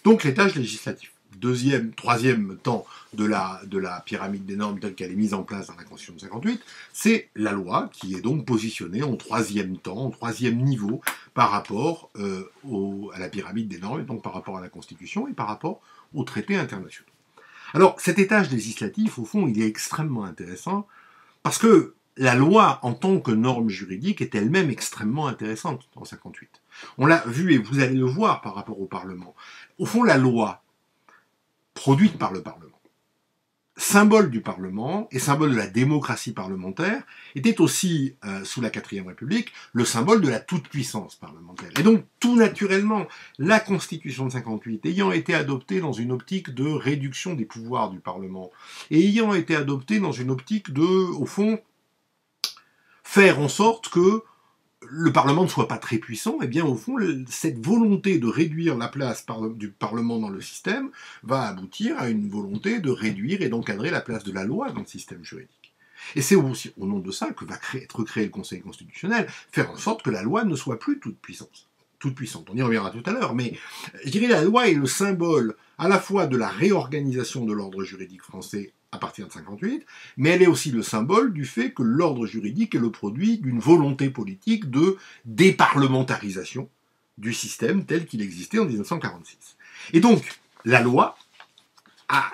Donc l'étage législatif. Deuxième, troisième temps de la pyramide des normes telle qu'elle est mise en place dans la Constitution de 58, c'est la loi qui est donc positionnée en troisième temps, en troisième niveau par rapport à la pyramide des normes, et donc par rapport à la Constitution et par rapport aux traités internationaux. Alors cet étage législatif, au fond, il est extrêmement intéressant parce que la loi en tant que norme juridique est elle-même extrêmement intéressante en 58. On l'a vu et vous allez le voir par rapport au Parlement. Au fond, la loi produite par le Parlement, symbole du Parlement et symbole de la démocratie parlementaire, était aussi, sous la 4ème République, le symbole de la toute-puissance parlementaire. Et donc, tout naturellement, la Constitution de 58, ayant été adoptée dans une optique de réduction des pouvoirs du Parlement, et ayant été adoptée dans une optique de, au fond, faire en sorte que le Parlement ne soit pas très puissant, eh bien au fond, cette volonté de réduire la place du Parlement dans le système va aboutir à une volonté de réduire et d'encadrer la place de la loi dans le système juridique. Et c'est aussi au nom de ça que va être créé le Conseil constitutionnel, faire en sorte que la loi ne soit plus toute puissante. On y reviendra tout à l'heure, mais je dirais la loi est le symbole à la fois de la réorganisation de l'ordre juridique français à partir de 58, mais elle est aussi le symbole du fait que l'ordre juridique est le produit d'une volonté politique de déparlementarisation du système tel qu'il existait en 1946. Et donc, la loi,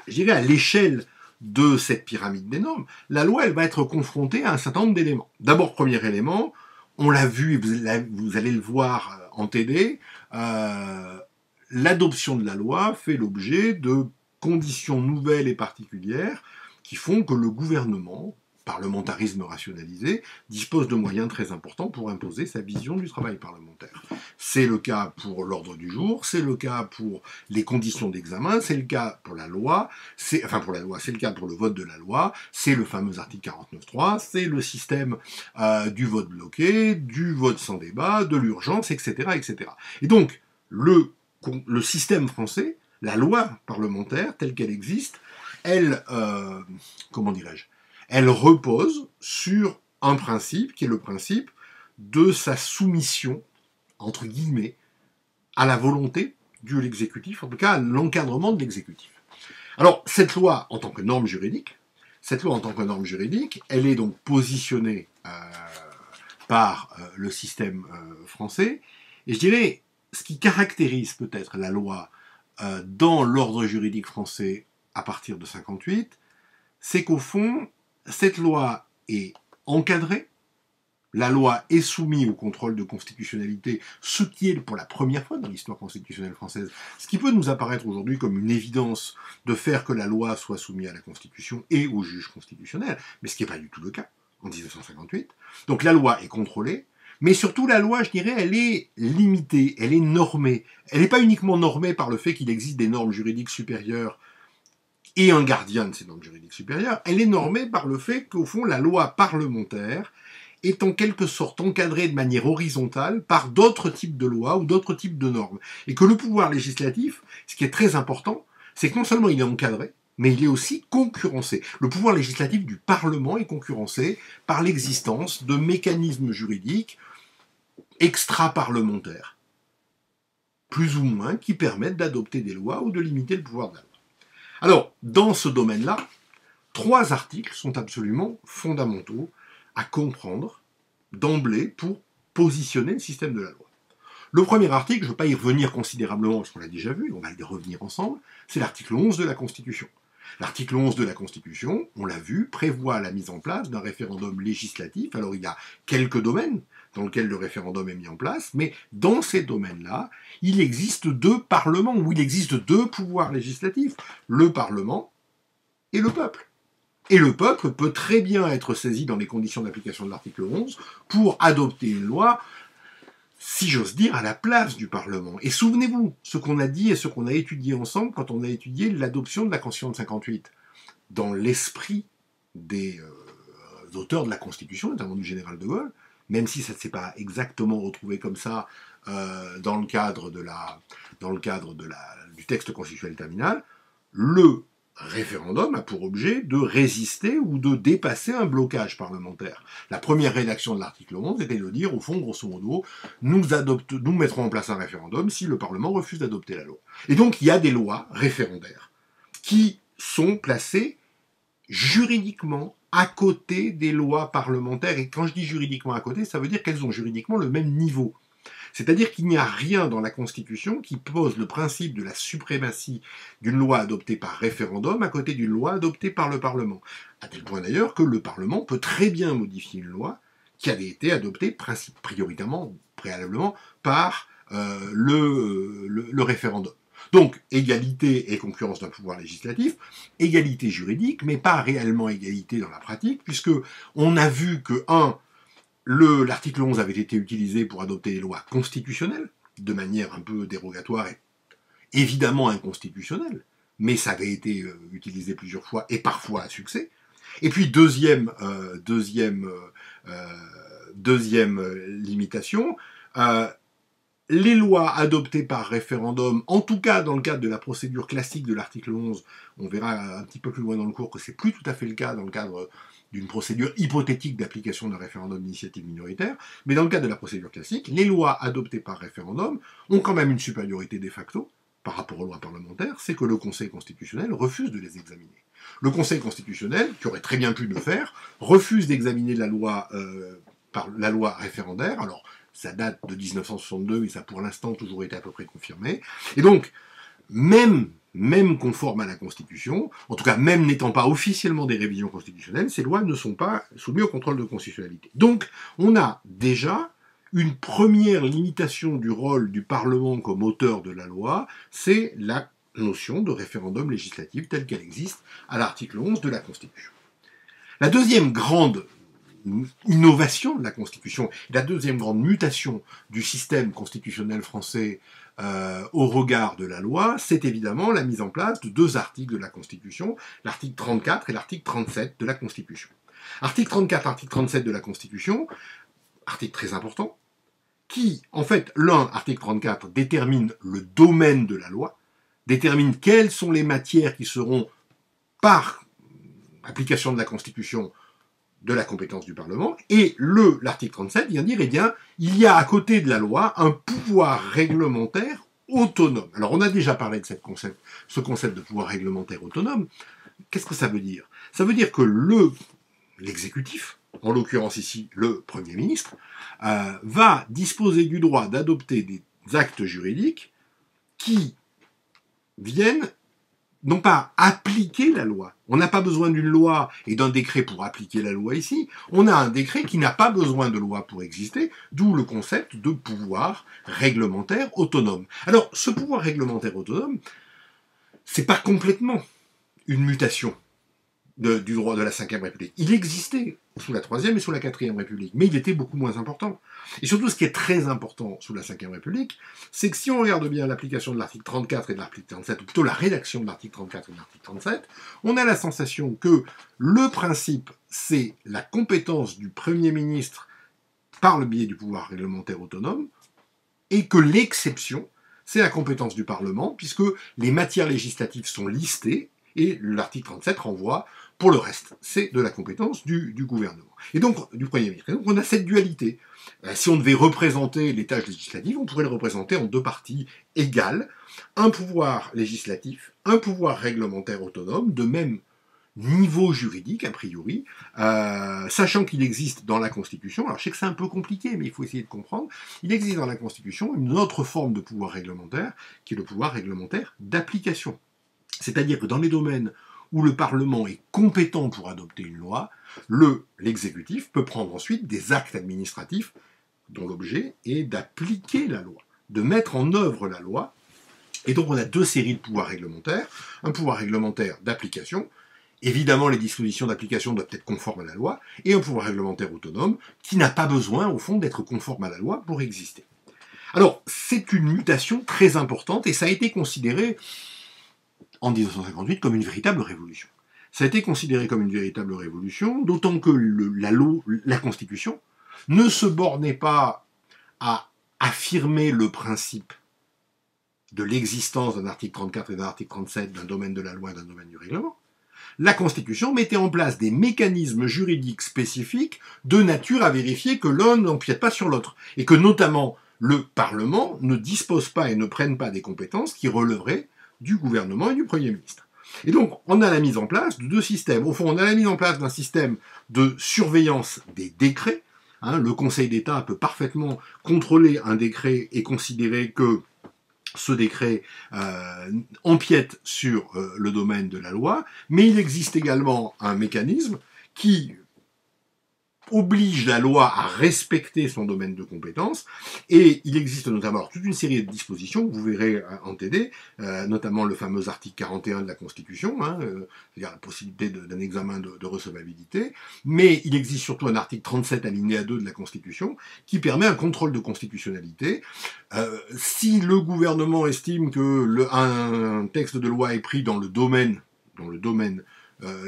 je dirais à l'échelle de cette pyramide des normes, la loi, elle va être confrontée à un certain nombre d'éléments. D'abord, premier élément, on l'a vu, et vous allez le voir en TD, l'adoption de la loi fait l'objet de conditions nouvelles et particulières qui font que le gouvernement, parlementarisme rationalisé, dispose de moyens très importants pour imposer sa vision du travail parlementaire. C'est le cas pour l'ordre du jour, c'est le cas pour les conditions d'examen, c'est le cas pour la loi, c'est le cas pour le vote de la loi, c'est le fameux article 49.3, c'est le système du vote bloqué, du vote sans débat, de l'urgence, etc., etc. Et donc, le système français, la loi parlementaire telle qu'elle existe, elle repose sur un principe qui est le principe de sa soumission, entre guillemets, à la volonté de l'exécutif, en tout cas à l'encadrement de l'exécutif. Alors, cette loi, en tant que norme juridique, elle est donc positionnée par le système français, et je dirais, ce qui caractérise peut-être la loi dans l'ordre juridique français à partir de 58, c'est qu'au fond, cette loi est encadrée, la loi est soumise au contrôle de constitutionnalité, ce qui est pour la première fois dans l'histoire constitutionnelle française, ce qui peut nous apparaître aujourd'hui comme une évidence de faire que la loi soit soumise à la Constitution et au juge constitutionnel, mais ce qui n'est pas du tout le cas en 1958. Donc la loi est contrôlée, mais surtout, la loi, je dirais, elle est limitée, elle est normée. Elle n'est pas uniquement normée par le fait qu'il existe des normes juridiques supérieures et un gardien de ces normes juridiques supérieures. Elle est normée par le fait qu'au fond, la loi parlementaire est en quelque sorte encadrée de manière horizontale par d'autres types de lois ou d'autres types de normes. Et que le pouvoir législatif, ce qui est très important, c'est que non seulement il est encadré, mais il est aussi concurrencé. Le pouvoir législatif du Parlement est concurrencé par l'existence de mécanismes juridiques extra-parlementaires, plus ou moins, qui permettent d'adopter des lois ou de limiter le pouvoir de la loi. Alors, dans ce domaine-là, 3 articles sont absolument fondamentaux à comprendre d'emblée pour positionner le système de la loi. Le premier article, je ne vais pas y revenir considérablement parce qu'on l'a déjà vu, on va y revenir ensemble, c'est l'article 11 de la Constitution. L'article 11 de la Constitution, on l'a vu, prévoit la mise en place d'un référendum législatif. Alors il y a quelques domaines dans lesquels le référendum est mis en place, mais dans ces domaines-là, il existe 2 parlements, ou il existe 2 pouvoirs législatifs, le Parlement et le peuple. Et le peuple peut très bien être saisi dans les conditions d'application de l'article 11 pour adopter une loi, si j'ose dire, à la place du Parlement. Et souvenez-vous, ce qu'on a dit et ce qu'on a étudié ensemble quand on a étudié l'adoption de la Constitution de 58. Dans l'esprit des auteurs de la Constitution, notamment du général de Gaulle, même si ça ne s'est pas exactement retrouvé comme ça dans le cadre du texte constitutionnel terminal, le référendum a pour objet de résister ou de dépasser un blocage parlementaire. La première rédaction de l'article 11 était de dire, au fond, grosso modo, nous mettrons en place un référendum si le Parlement refuse d'adopter la loi. Et donc, il y a des lois référendaires qui sont placées juridiquement à côté des lois parlementaires. Et quand je dis juridiquement à côté, ça veut dire qu'elles ont juridiquement le même niveau. C'est-à-dire qu'il n'y a rien dans la Constitution qui pose le principe de la suprématie d'une loi adoptée par référendum à côté d'une loi adoptée par le Parlement. À tel point d'ailleurs que le Parlement peut très bien modifier une loi qui avait été adoptée préalablement par le référendum. Donc, égalité et concurrence d'un pouvoir législatif, égalité juridique, mais pas réellement égalité dans la pratique, puisque on a vu que, l'article 11 avait été utilisé pour adopter des lois constitutionnelles, de manière un peu dérogatoire et évidemment inconstitutionnelle, mais ça avait été utilisé plusieurs fois et parfois à succès. Et puis deuxième limitation, les lois adoptées par référendum, en tout cas dans le cadre de la procédure classique de l'article 11, on verra un petit peu plus loin dans le cours que c'est plus tout à fait le cas dans le cadre d'une procédure hypothétique d'application d'un référendum d'initiative minoritaire, mais dans le cadre de la procédure classique, les lois adoptées par référendum ont quand même une supériorité de facto par rapport aux lois parlementaires, c'est que le Conseil constitutionnel refuse de les examiner. Le Conseil constitutionnel, qui aurait très bien pu le faire, refuse d'examiner la loi référendaire. Alors, ça date de 1962 et ça, pour l'instant, toujours été à peu près confirmé. Et donc, même conformes à la Constitution, en tout cas même n'étant pas officiellement des révisions constitutionnelles, ces lois ne sont pas soumises au contrôle de constitutionnalité. Donc, on a déjà une première limitation du rôle du Parlement comme auteur de la loi, c'est la notion de référendum législatif telle qu'elle existe à l'article 11 de la Constitution. La deuxième grande innovation de la Constitution, la deuxième grande mutation du système constitutionnel français au regard de la loi, c'est évidemment la mise en place de deux articles de la Constitution, l'article 34 et l'article 37 de la Constitution. Article 34, article 37 de la Constitution, article très important, qui, en fait, article 34, détermine le domaine de la loi, détermine quelles sont les matières qui seront, par application de la Constitution, de la compétence du Parlement, et l'article 37 vient dire, il y a à côté de la loi un pouvoir réglementaire autonome. Alors on a déjà parlé de ce concept de pouvoir réglementaire autonome. Qu'est-ce que ça veut dire? Ça veut dire que l'exécutif, en l'occurrence ici le Premier ministre, va disposer du droit d'adopter des actes juridiques qui viennent non pas appliquer la loi. On n'a pas besoin d'une loi et d'un décret pour appliquer la loi ici. On a un décret qui n'a pas besoin de loi pour exister, d'où le concept de pouvoir réglementaire autonome. Alors, ce pouvoir réglementaire autonome, c'est pas complètement une mutation du droit de la Ve République. Il existait sous la Troisième et sous la Quatrième République, mais il était beaucoup moins important. Et surtout, ce qui est très important sous la Ve République, c'est que si on regarde bien l'application de l'article 34 et de l'article 37, ou plutôt la rédaction de l'article 34 et de l'article 37, on a la sensation que le principe, c'est la compétence du Premier ministre par le biais du pouvoir réglementaire autonome, et que l'exception, c'est la compétence du Parlement, puisque les matières législatives sont listées, et l'article 37 renvoie, pour le reste, c'est de la compétence du gouvernement. Et donc, du Premier ministre. Et donc, on a cette dualité. Si on devait représenter les tâches législatives, on pourrait le représenter en deux parties égales. Un pouvoir législatif, un pouvoir réglementaire autonome, de même niveau juridique, a priori, sachant qu'il existe dans la Constitution, alors je sais que c'est un peu compliqué, mais il faut essayer de comprendre, il existe dans la Constitution une autre forme de pouvoir réglementaire, qui est le pouvoir réglementaire d'application. C'est-à-dire que dans les domaines où le Parlement est compétent pour adopter une loi, l'exécutif peut prendre ensuite des actes administratifs dont l'objet est d'appliquer la loi, de mettre en œuvre la loi. Et donc on a deux séries de pouvoirs réglementaires. Un pouvoir réglementaire d'application, évidemment les dispositions d'application doivent être conformes à la loi, et un pouvoir réglementaire autonome qui n'a pas besoin, au fond, d'être conforme à la loi pour exister. Alors, c'est une mutation très importante, et ça a été considéré en 1958 comme une véritable révolution. Ça a été considéré comme une véritable révolution, d'autant que la Constitution ne se bornait pas à affirmer le principe de l'existence d'un article 34 et d'un article 37 d'un domaine de la loi et d'un domaine du règlement, la Constitution mettait en place des mécanismes juridiques spécifiques de nature à vérifier que l'un n'empiète pas sur l'autre, et que notamment le Parlement ne dispose pas et ne prenne pas des compétences qui relèveraient du gouvernement et du Premier ministre. Et donc, on a la mise en place de deux systèmes. Au fond, on a la mise en place d'un système de surveillance des décrets. Le Conseil d'État peut parfaitement contrôler un décret et considérer que ce décret empiète sur le domaine de la loi, mais il existe également un mécanisme qui oblige la loi à respecter son domaine de compétence, et il existe notamment toute une série de dispositions que vous verrez en TD, notamment le fameux article 41 de la Constitution, c'est-à-dire la possibilité d'un examen de recevabilité, mais il existe surtout un article 37 alinéa 2 de la Constitution qui permet un contrôle de constitutionnalité. Si le gouvernement estime que un texte de loi est pris dans le domaine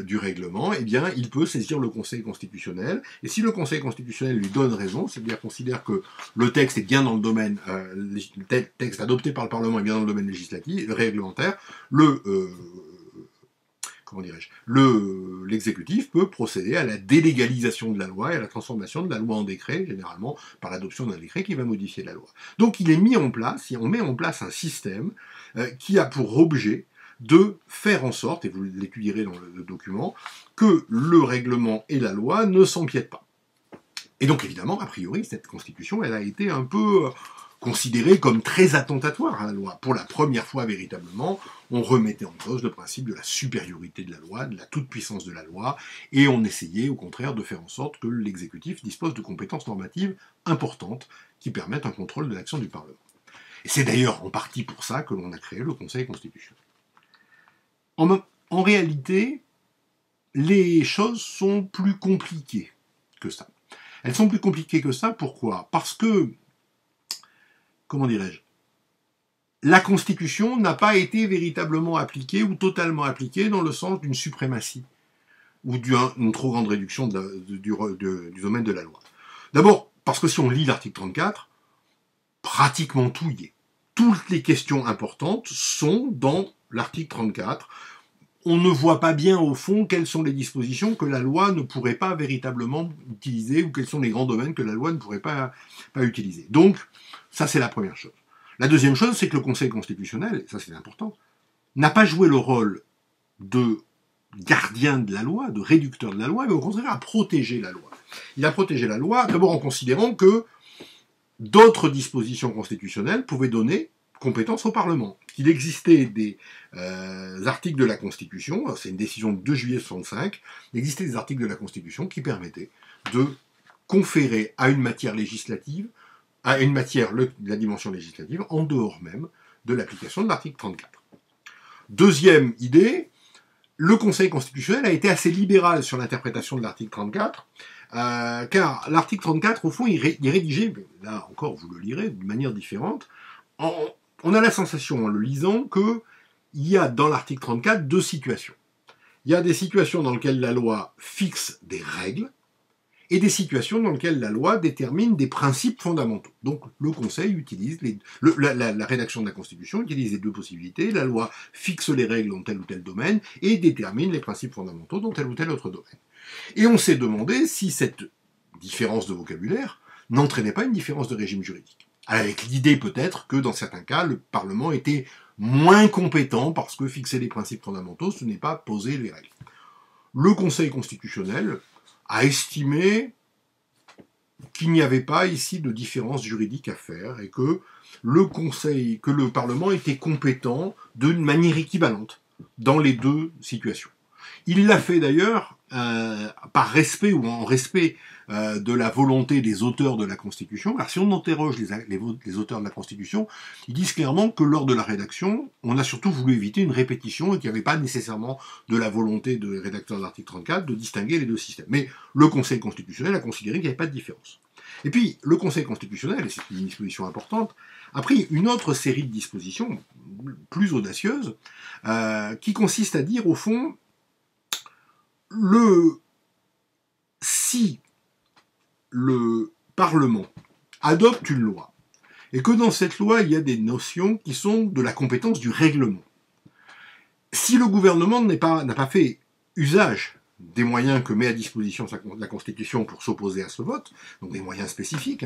du règlement, eh bien, il peut saisir le Conseil constitutionnel, et si le Conseil constitutionnel lui donne raison, c'est-à-dire considère que le texte est bien dans le domaine, le texte adopté par le Parlement est bien dans le domaine législatif, réglementaire, l'exécutif peut procéder à la délégalisation de la loi et à la transformation de la loi en décret, généralement par l'adoption d'un décret qui va modifier la loi. Donc il est mis en place, on met en place un système qui a pour objet de faire en sorte, et vous l'étudierez dans le document, que le règlement et la loi ne s'empiètent pas. Et donc évidemment, a priori, cette constitution, elle a été un peu considérée comme très attentatoire à la loi. Pour la première fois, véritablement, on remettait en cause le principe de la supériorité de la loi, de la toute-puissance de la loi, et on essayait au contraire de faire en sorte que l'exécutif dispose de compétences normatives importantes qui permettent un contrôle de l'action du Parlement. Et c'est d'ailleurs en partie pour ça que l'on a créé le Conseil constitutionnel. En réalité, les choses sont plus compliquées que ça. Elles sont plus compliquées que ça, pourquoi ? Parce que, comment dirais-je, la Constitution n'a pas été véritablement appliquée ou totalement appliquée dans le sens d'une suprématie ou d'une trop grande réduction du domaine de la loi. D'abord, parce que si on lit l'article 34, pratiquement tout y est. Toutes les questions importantes sont dans l'article 34. On ne voit pas bien, au fond, quelles sont les dispositions que la loi ne pourrait pas véritablement utiliser, ou quels sont les grands domaines que la loi ne pourrait pas utiliser. Donc, ça c'est la première chose. La deuxième chose, c'est que le Conseil constitutionnel, et ça c'est important, n'a pas joué le rôle de gardien de la loi, de réducteur de la loi, mais au contraire a protégé la loi. Il a protégé la loi, d'abord en considérant que d'autres dispositions constitutionnelles pouvaient donner compétence au Parlement. Il existait des articles de la Constitution, c'est une décision de 2 juillet 1965, il existait des articles de la Constitution qui permettaient de conférer à une matière législative, à une matière de la dimension législative, en dehors même de l'application de l'article 34. Deuxième idée, le Conseil constitutionnel a été assez libéral sur l'interprétation de l'article 34, car l'article 34, au fond, il est rédigé, là encore vous le lirez, de manière différente. On a la sensation, en le lisant, qu'il y a dans l'article 34 deux situations. Il y a des situations dans lesquelles la loi fixe des règles, et des situations dans lesquelles la loi détermine des principes fondamentaux. Donc le Conseil utilise, la rédaction de la Constitution utilise les deux possibilités, la loi fixe les règles dans tel ou tel domaine, et détermine les principes fondamentaux dans tel ou tel autre domaine. Et on s'est demandé si cette différence de vocabulaire n'entraînait pas une différence de régime juridique. Avec l'idée peut-être que dans certains cas, le Parlement était moins compétent parce que fixer les principes fondamentaux, ce n'est pas poser les règles. Le Conseil constitutionnel a estimé qu'il n'y avait pas ici de différence juridique à faire et que le Parlement était compétent d'une manière équivalente dans les deux situations. Il l'a fait d'ailleurs par respect ou en respect de la volonté des auteurs de la Constitution. Alors si on interroge les auteurs de la Constitution, ils disent clairement que lors de la rédaction, on a surtout voulu éviter une répétition et qu'il n'y avait pas nécessairement de la volonté des rédacteurs de l'article 34 de distinguer les deux systèmes. Mais le Conseil constitutionnel a considéré qu'il n'y avait pas de différence. Et puis, le Conseil constitutionnel, et c'est une disposition importante, a pris une autre série de dispositions plus audacieuses, qui consiste à dire, au fond, si le Parlement adopte une loi et que dans cette loi, il y a des notions qui sont de la compétence du règlement. Si le gouvernement n'a pas fait usage des moyens que met à disposition la Constitution pour s'opposer à ce vote, donc des moyens spécifiques,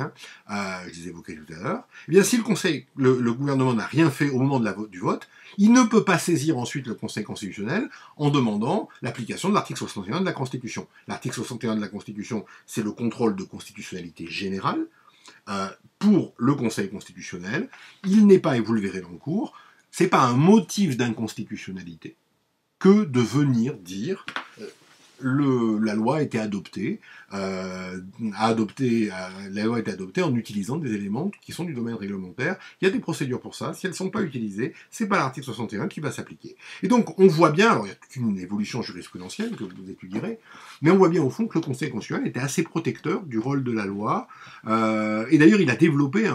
je les évoquais tout à l'heure, eh bien si le gouvernement n'a rien fait au moment du vote, il ne peut pas saisir ensuite le Conseil constitutionnel en demandant l'application de l'article 61 de la Constitution. L'article 61 de la Constitution, c'est le contrôle de constitutionnalité générale. Pour le Conseil constitutionnel, il n'est pas, et vous le verrez dans le cours, c'est pas un motif d'inconstitutionnalité que de venir dire la loi a été adoptée, la loi a été adoptée en utilisant des éléments qui sont du domaine réglementaire. Il y a des procédures pour ça. Si elles ne sont pas utilisées, c'est pas l'article 61 qui va s'appliquer. Et donc, on voit bien, alors il y a toute une évolution jurisprudentielle que vous étudierez, mais on voit bien au fond que le Conseil constitutionnel était assez protecteur du rôle de la loi. Et d'ailleurs, il a développé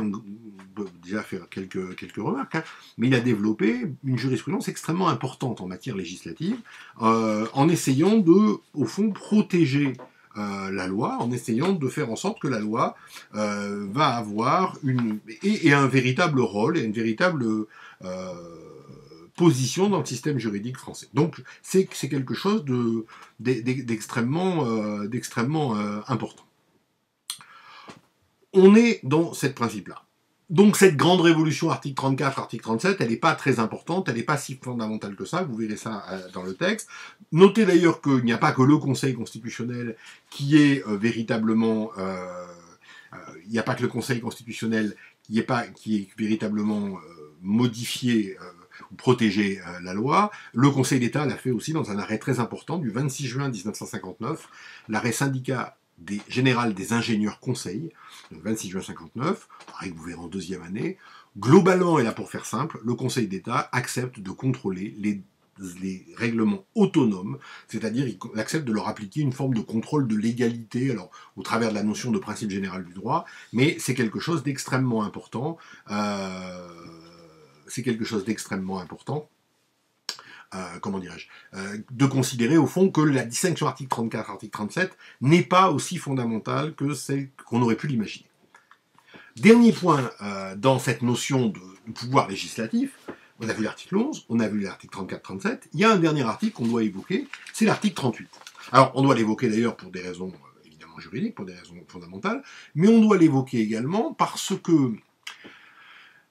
déjà faire quelques remarques, mais il a développé une jurisprudence extrêmement importante en matière législative, en essayant de, au fond, protéger la loi, en essayant de faire en sorte que la loi va avoir un véritable rôle et une véritable position dans le système juridique français. Donc c'est quelque chose d'extrêmement important. On est dans ce principe-là. Donc cette grande révolution, article 34, article 37, elle n'est pas très importante, elle n'est pas si fondamentale que ça, vous verrez ça dans le texte. Notez d'ailleurs qu'il n'y a pas que le Conseil constitutionnel qui est véritablement... il n'y a pas que le Conseil constitutionnel qui est véritablement modifié ou protégé la loi. Le Conseil d'État l'a fait aussi dans un arrêt très important du 26 juin 1959, l'arrêt syndicat général des ingénieurs conseils, le 26 juin 59, pareil que vous verrez en deuxième année. Globalement, et là pour faire simple, le Conseil d'État accepte de contrôler les règlements autonomes, c'est-à-dire il accepte de leur appliquer une forme de contrôle de légalité, alors au travers de la notion de principe général du droit, mais c'est quelque chose d'extrêmement important. De considérer au fond que la distinction article 34, article 37 n'est pas aussi fondamentale que celle qu'on aurait pu l'imaginer. Dernier point dans cette notion de pouvoir législatif, on a vu l'article 11, on a vu l'article 34-37, il y a un dernier article qu'on doit évoquer, c'est l'article 38. Alors on doit l'évoquer d'ailleurs pour des raisons évidemment juridiques, pour des raisons fondamentales, mais on doit l'évoquer également parce que,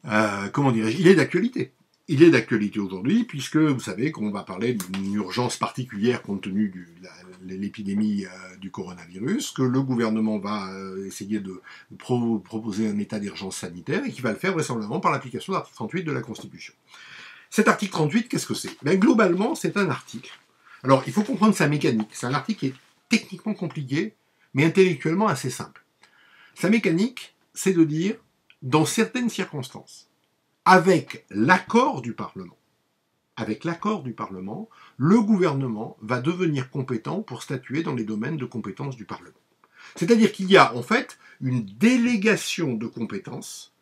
il est d'actualité. Il est d'actualité aujourd'hui, puisque vous savez qu'on va parler d'une urgence particulière compte tenu de l'épidémie du coronavirus, que le gouvernement va essayer de proposer un état d'urgence sanitaire, et qui va le faire vraisemblablement par l'application de l'article 38 de la Constitution. Cet article 38, qu'est-ce que c'est ? Ben, globalement, c'est un article. Alors, il faut comprendre sa mécanique. C'est un article qui est techniquement compliqué, mais intellectuellement assez simple. Sa mécanique, c'est de dire, dans certaines circonstances, avec l'accord du Parlement, le gouvernement va devenir compétent pour statuer dans les domaines de compétence du Parlement. C'est-à-dire qu'il y a en fait une délégation de compétences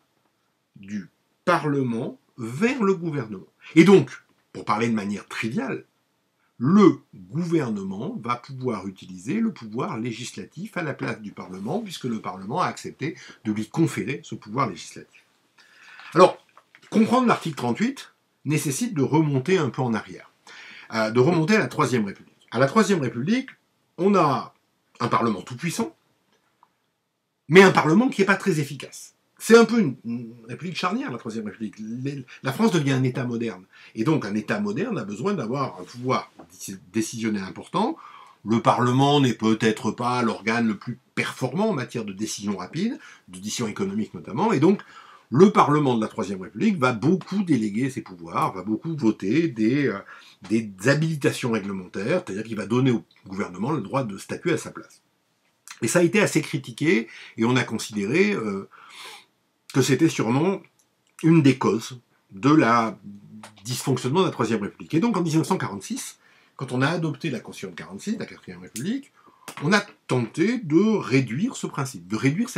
du Parlement vers le gouvernement. Et donc, pour parler de manière triviale, le gouvernement va pouvoir utiliser le pouvoir législatif à la place du Parlement, puisque le Parlement a accepté de lui conférer ce pouvoir législatif. Alors, comprendre l'article 38 nécessite de remonter un peu en arrière, de remonter à la Troisième République. À la Troisième République, on a un Parlement tout-puissant, mais un Parlement qui n'est pas très efficace. C'est un peu une république charnière, la Troisième République. La France devient un État moderne. Et donc, un État moderne a besoin d'avoir un pouvoir décisionnel important. Le Parlement n'est peut-être pas l'organe le plus performant en matière de décision rapide, de décision économique notamment, et donc, le Parlement de la Troisième République va beaucoup déléguer ses pouvoirs, va beaucoup voter des habilitations réglementaires, c'est-à-dire qu'il va donner au gouvernement le droit de statuer à sa place. Et ça a été assez critiqué, et on a considéré que c'était sûrement une des causes de la dysfonctionnement de la Troisième République. Et donc en 1946, quand on a adopté la Constitution de 46, la Quatrième République, on a tenté de réduire ce principe, de réduire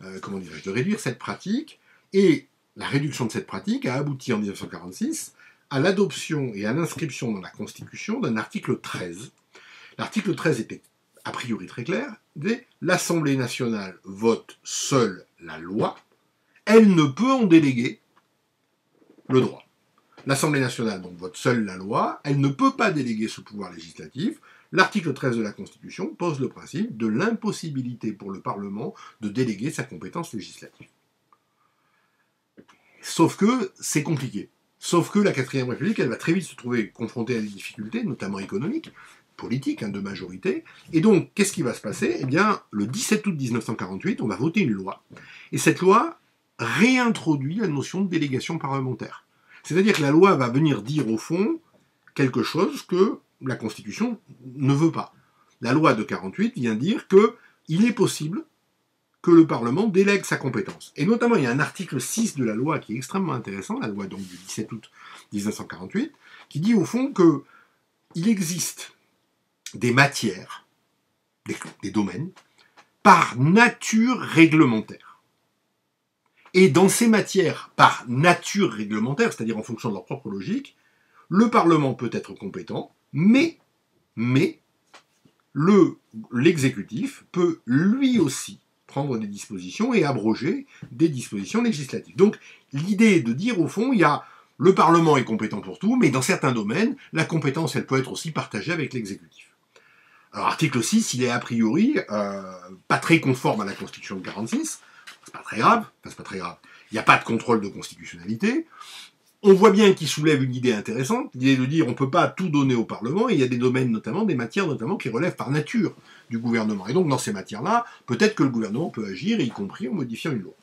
de réduire cette pratique, et la réduction de cette pratique a abouti en 1946 à l'adoption et à l'inscription dans la Constitution d'un article 13. L'article 13 était a priori très clair, l'Assemblée nationale vote seule la loi, elle ne peut en déléguer le droit. L'Assemblée nationale donc vote seule la loi, elle ne peut pas déléguer ce pouvoir législatif. L'article 13 de la Constitution pose le principe de l'impossibilité pour le Parlement de déléguer sa compétence législative. Sauf que c'est compliqué. Sauf que la 4ème République, elle va très vite se trouver confrontée à des difficultés, notamment économiques, politiques, de majorité. Et donc, qu'est-ce qui va se passer? Eh bien, le 17 août 1948, on va voter une loi. Et cette loi réintroduit la notion de délégation parlementaire. C'est-à-dire que la loi va venir dire, au fond, quelque chose que la Constitution ne veut pas. La loi de 48 vient dire qu'il est possible que le Parlement délègue sa compétence. Et notamment, il y a un article 6 de la loi qui est extrêmement intéressant, la loi donc du 17 août 1948, qui dit au fond qu'il existe des matières, des domaines, par nature réglementaire. Et dans ces matières par nature réglementaire, c'est-à-dire en fonction de leur propre logique, le Parlement peut être compétent, mais l'exécutif peut lui aussi prendre des dispositions et abroger des dispositions législatives. Donc l'idée est de dire au fond, le Parlement est compétent pour tout, mais dans certains domaines, la compétence elle peut être aussi partagée avec l'exécutif. Alors article 6, il est a priori pas très conforme à la Constitution de 46, c'est pas très grave, il n'y a pas de contrôle de constitutionnalité. On voit bien qu'il soulève une idée intéressante, l'idée de dire on ne peut pas tout donner au Parlement, et il y a des domaines notamment, des matières notamment qui relèvent par nature du gouvernement. Et donc dans ces matières-là, peut-être que le gouvernement peut agir, y compris en modifiant une loi.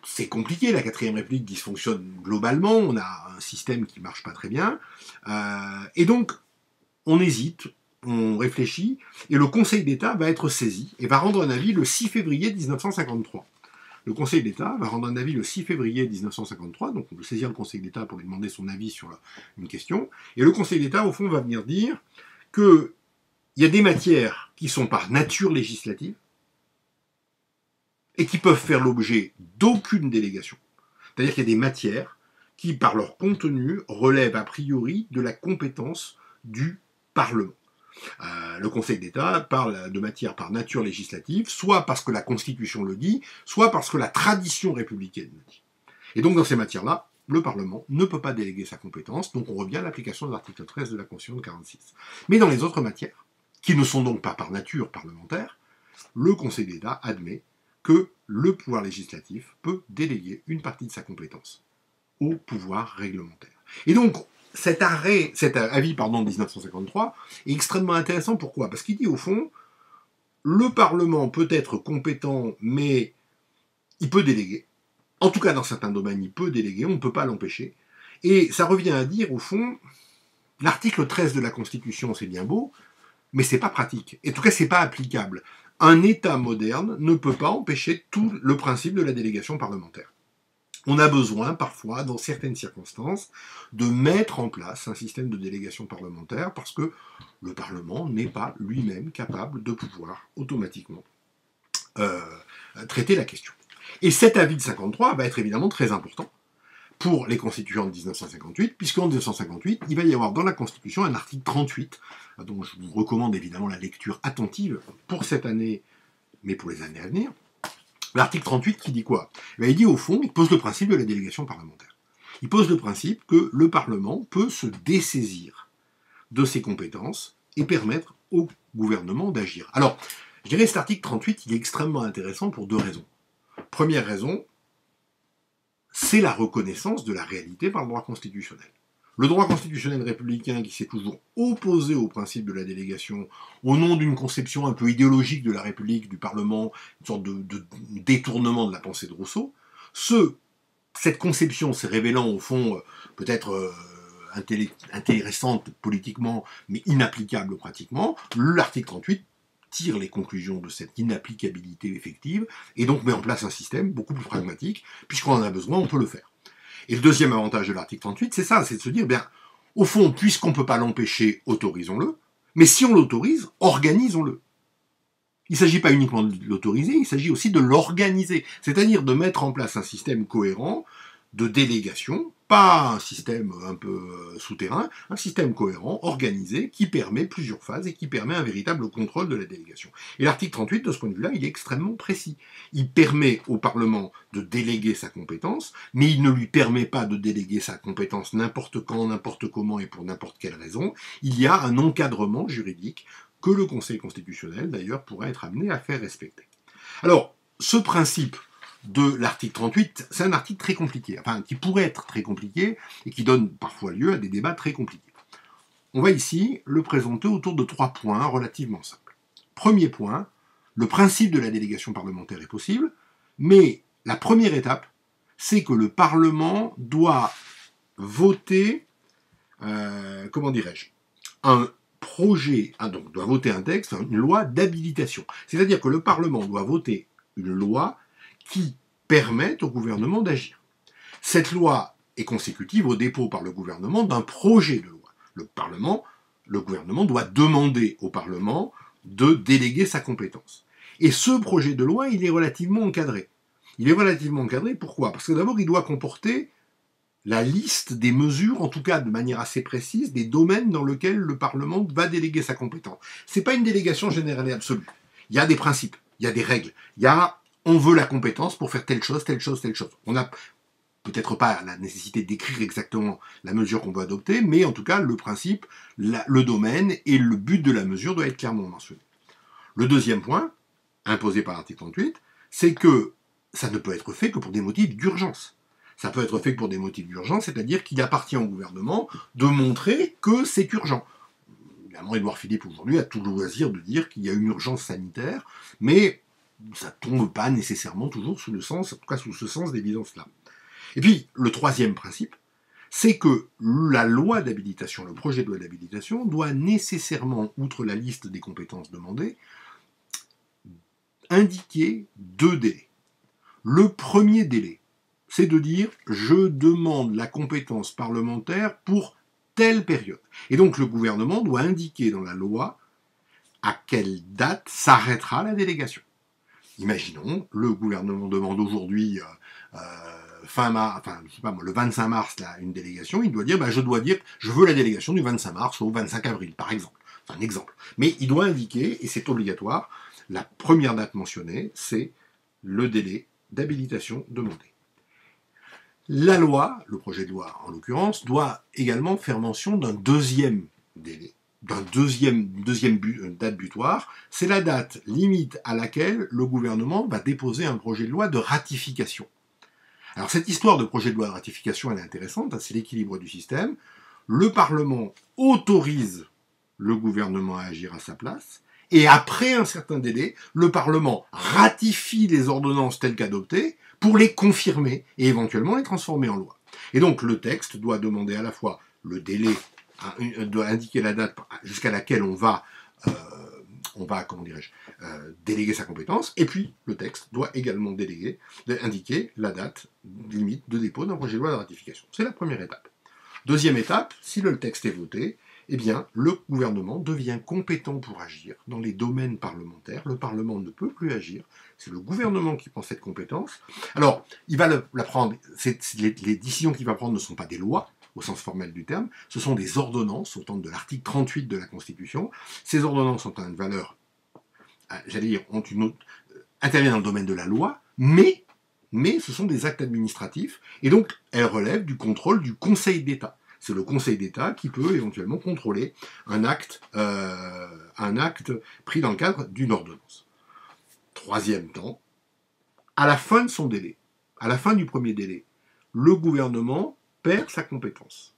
C'est compliqué, la 4ème République dysfonctionne globalement, on a un système qui ne marche pas très bien, et donc on hésite, on réfléchit, et le Conseil d'État va être saisi, et va rendre un avis le 6 février 1953. Le Conseil d'État va rendre un avis le 6 février 1953, donc on peut saisir le Conseil d'État pour lui demander son avis sur une question, et le Conseil d'État, au fond, va venir dire qu'il y a des matières qui sont par nature législative, et qui peuvent faire l'objet d'aucune délégation. C'est-à-dire qu'il y a des matières qui, par leur contenu, relèvent a priori de la compétence du Parlement. Le Conseil d'État parle de matière par nature législative, soit parce que la Constitution le dit, soit parce que la tradition républicaine le dit. Et donc dans ces matières-là, le Parlement ne peut pas déléguer sa compétence, donc on revient à l'application de l'article 13 de la Constitution de 46. Mais dans les autres matières, qui ne sont donc pas par nature parlementaires, le Conseil d'État admet que le pouvoir législatif peut déléguer une partie de sa compétence au pouvoir réglementaire. Et donc, cet avis de 1953 est extrêmement intéressant. Pourquoi? Parce qu'il dit au fond, le Parlement peut être compétent, mais il peut déléguer. En tout cas, dans certains domaines, il peut déléguer, on ne peut pas l'empêcher. Et ça revient à dire, au fond, l'article 13 de la Constitution, c'est bien beau, mais c'est pas pratique. Et en tout cas, c'est pas applicable. Un État moderne ne peut pas empêcher tout le principe de la délégation parlementaire. On a besoin, parfois, dans certaines circonstances, de mettre en place un système de délégation parlementaire parce que le Parlement n'est pas lui-même capable de pouvoir automatiquement traiter la question. Et cet avis de 53 va être évidemment très important pour les constituants de 1958, puisqu'en 1958, il va y avoir dans la Constitution un article 38, dont je vous recommande évidemment la lecture attentive pour cette année, mais pour les années à venir. L'article 38 qui dit quoi? Il dit au fond, il pose le principe de la délégation parlementaire. Il pose le principe que le Parlement peut se dessaisir de ses compétences et permettre au gouvernement d'agir. Alors, je dirais que cet article 38, il est extrêmement intéressant pour deux raisons. Première raison, c'est la reconnaissance de la réalité par le droit constitutionnel. Le droit constitutionnel républicain qui s'est toujours opposé au principe de la délégation au nom d'une conception un peu idéologique de la République, du Parlement, une sorte de détournement de la pensée de Rousseau, cette conception s'est révélant au fond peut-être intéressante politiquement, mais inapplicable pratiquement. L'article 38 tire les conclusions de cette inapplicabilité effective et donc met en place un système beaucoup plus pragmatique, puisqu'on en a besoin, on peut le faire. Et le deuxième avantage de l'article 38, c'est ça, c'est de se dire, bien, au fond, puisqu'on ne peut pas l'empêcher, autorisons-le, mais si on l'autorise, organisons-le. Il ne s'agit pas uniquement de l'autoriser, il s'agit aussi de l'organiser, c'est-à-dire de mettre en place un système cohérent de délégation, pas un système un peu souterrain, un système cohérent, organisé, qui permet plusieurs phases et qui permet un véritable contrôle de la délégation. Et l'article 38, de ce point de vue-là, il est extrêmement précis. Il permet au Parlement de déléguer sa compétence, mais il ne lui permet pas de déléguer sa compétence n'importe quand, n'importe comment et pour n'importe quelle raison. Il y a un encadrement juridique que le Conseil constitutionnel, d'ailleurs, pourrait être amené à faire respecter. Alors, ce principe de l'article 38, c'est un article très compliqué, enfin, qui pourrait être très compliqué, et qui donne parfois lieu à des débats très compliqués. On va ici le présenter autour de 3 points relativement simples. Premier point, le principe de la délégation parlementaire est possible, mais la première étape, c'est que le Parlement doit voter, comment dirais-je, un projet, donc doit voter un texte, une loi d'habilitation. C'est-à-dire que le Parlement doit voter une loi qui permette au gouvernement d'agir. Cette loi est consécutive au dépôt par le gouvernement d'un projet de loi. Le gouvernement doit demander au Parlement de déléguer sa compétence. Et ce projet de loi, il est relativement encadré. Il est relativement encadré, pourquoi ? Parce que d'abord, il doit comporter la liste des mesures, en tout cas de manière assez précise, des domaines dans lesquels le Parlement va déléguer sa compétence. C'est pas une délégation générale et absolue. Il y a des principes, il y a des règles, on veut la compétence pour faire telle chose, telle chose, telle chose. On n'a peut-être pas la nécessité d'écrire exactement la mesure qu'on veut adopter, mais en tout cas, le principe, le domaine et le but de la mesure doivent être clairement mentionnés. Le deuxième point, imposé par l'article 38, c'est que ça ne peut être fait que pour des motifs d'urgence. Ça peut être fait que pour des motifs d'urgence, c'est-à-dire qu'il appartient au gouvernement de montrer que c'est urgent. Évidemment, Édouard Philippe, aujourd'hui, a tout le loisir de dire qu'il y a une urgence sanitaire, mais ça ne tombe pas nécessairement toujours sous le sens, en tout cas sous ce sens d'évidence-là. Et puis, le troisième principe, c'est que la loi d'habilitation, le projet de loi d'habilitation, doit nécessairement, outre la liste des compétences demandées, indiquer 2 délais. Le premier délai, c'est de dire « je demande la compétence parlementaire pour telle période ». Et donc le gouvernement doit indiquer dans la loi à quelle date s'arrêtera la délégation. Imaginons, le gouvernement demande aujourd'hui le 25 mars là, une délégation, il doit dire je veux la délégation du 25 mars au 25 avril, par exemple. C'est un exemple. Mais il doit indiquer, et c'est obligatoire, la première date mentionnée, c'est le délai d'habilitation demandé. La loi, le projet de loi en l'occurrence, doit également faire mention d'un deuxième délai, d'un deuxième date butoir, c'est la date limite à laquelle le gouvernement va déposer un projet de loi de ratification. Alors cette histoire de projet de loi de ratification, elle est intéressante, c'est l'équilibre du système. Le Parlement autorise le gouvernement à agir à sa place, et après un certain délai, le Parlement ratifie les ordonnances telles qu'adoptées pour les confirmer et éventuellement les transformer en loi. Et donc le texte doit demander à la fois le délai, doit indiquer la date jusqu'à laquelle on va déléguer sa compétence, et puis le texte doit également indiquer la date limite de dépôt d'un projet de loi de ratification. C'est la première étape. Deuxième étape, si le texte est voté, eh bien, le gouvernement devient compétent pour agir dans les domaines parlementaires. Le Parlement ne peut plus agir. C'est le gouvernement qui prend cette compétence. Alors, il va la prendre. Les décisions qu'il va prendre ne sont pas des lois, au sens formel du terme. Ce sont des ordonnances, au temps de l'article 38 de la Constitution. Ces ordonnances ont une valeur, interviennent dans le domaine de la loi, mais ce sont des actes administratifs, et donc elles relèvent du contrôle du Conseil d'État. C'est le Conseil d'État qui peut éventuellement contrôler un acte pris dans le cadre d'une ordonnance. Troisième temps, à la fin de son délai, à la fin du premier délai, le gouvernement perd sa compétence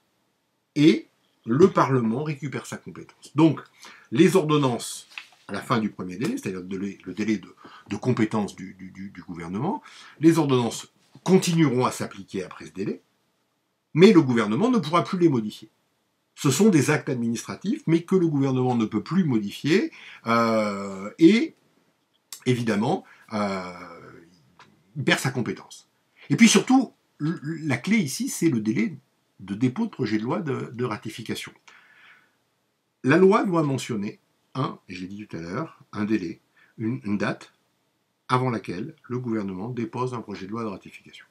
et le Parlement récupère sa compétence. Donc, les ordonnances, à la fin du premier délai, c'est-à-dire le délai de compétence du gouvernement, les ordonnances continueront à s'appliquer après ce délai, mais le gouvernement ne pourra plus les modifier. Ce sont des actes administratifs, mais que le gouvernement ne peut plus modifier, et évidemment, il perd sa compétence. Et puis surtout, la clé ici, c'est le délai de dépôt de projet de loi de ratification. La loi doit mentionner, je l'ai dit tout à l'heure, un délai, une date avant laquelle le gouvernement dépose un projet de loi de ratification.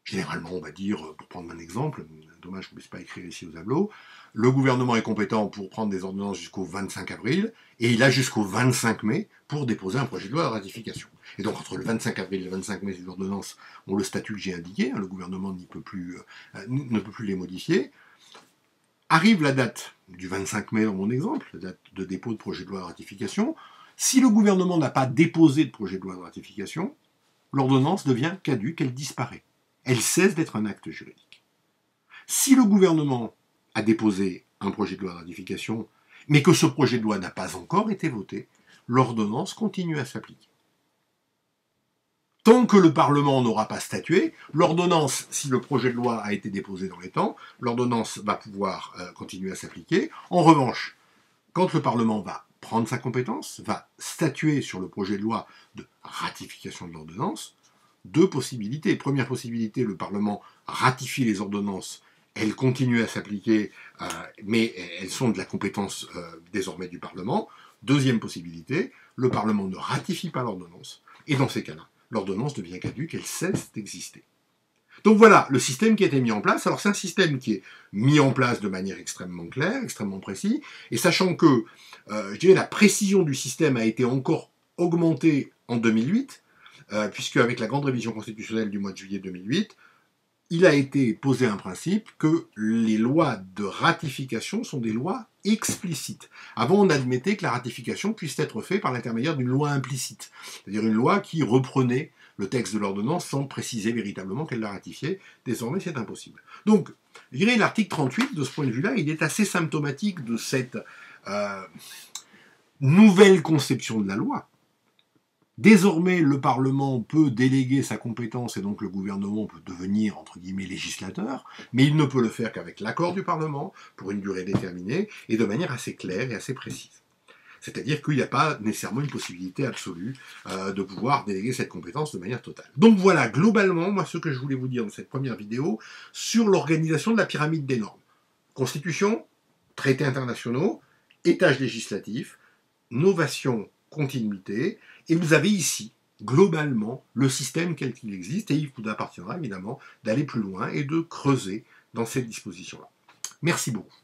Généralement, on va dire, pour prendre un exemple, dommage que je ne puisse pas écrire ici au tableau, le gouvernement est compétent pour prendre des ordonnances jusqu'au 25 avril, et il a jusqu'au 25 mai pour déposer un projet de loi de ratification. Et donc entre le 25 avril et le 25 mai, ces ordonnances ont le statut que j'ai indiqué, hein, le gouvernement ne peut plus les modifier. Arrive la date du 25 mai dans mon exemple, la date de dépôt de projet de loi de ratification. Si le gouvernement n'a pas déposé de projet de loi de ratification, l'ordonnance devient caduque, elle disparaît. Elle cesse d'être un acte juridique. Si le gouvernement a déposé un projet de loi de ratification, mais que ce projet de loi n'a pas encore été voté, l'ordonnance continue à s'appliquer. Tant que le Parlement n'aura pas statué, l'ordonnance, si le projet de loi a été déposé dans les temps, l'ordonnance va pouvoir continuer à s'appliquer. En revanche, quand le Parlement va prendre sa compétence, va statuer sur le projet de loi de ratification de l'ordonnance, deux possibilités. Première possibilité, le Parlement ratifie les ordonnances, elles continuent à s'appliquer, mais elles sont de la compétence désormais du Parlement. Deuxième possibilité, le Parlement ne ratifie pas l'ordonnance, et dans ces cas-là, l'ordonnance devient caduque, elle cesse d'exister. Donc voilà le système qui a été mis en place. Alors c'est un système qui est mis en place de manière extrêmement claire, extrêmement précise, et sachant que je dirais la précision du système a été encore augmentée en 2008, puisque avec la grande révision constitutionnelle du mois de juillet 2008, il a été posé un principe que les lois de ratification sont des lois explicites. Avant, on admettait que la ratification puisse être faite par l'intermédiaire d'une loi implicite, c'est-à-dire une loi qui reprenait le texte de l'ordonnance sans préciser véritablement qu'elle l'a ratifié. Désormais, c'est impossible. Donc, je dirais l'article 38, de ce point de vue-là, il est assez symptomatique de cette nouvelle conception de la loi. Désormais, le Parlement peut déléguer sa compétence et donc le gouvernement peut devenir, entre guillemets, législateur, mais il ne peut le faire qu'avec l'accord du Parlement, pour une durée déterminée, et de manière assez claire et assez précise. C'est-à-dire qu'il n'y a pas nécessairement une possibilité absolue de pouvoir déléguer cette compétence de manière totale. Donc voilà, globalement, moi, ce que je voulais vous dire dans cette première vidéo sur l'organisation de la pyramide des normes. Constitution, traités internationaux, étage législatif, novation, continuité, et vous avez ici, globalement, le système tel qu'il existe, et il vous appartiendra évidemment d'aller plus loin et de creuser dans cette disposition-là. Merci beaucoup.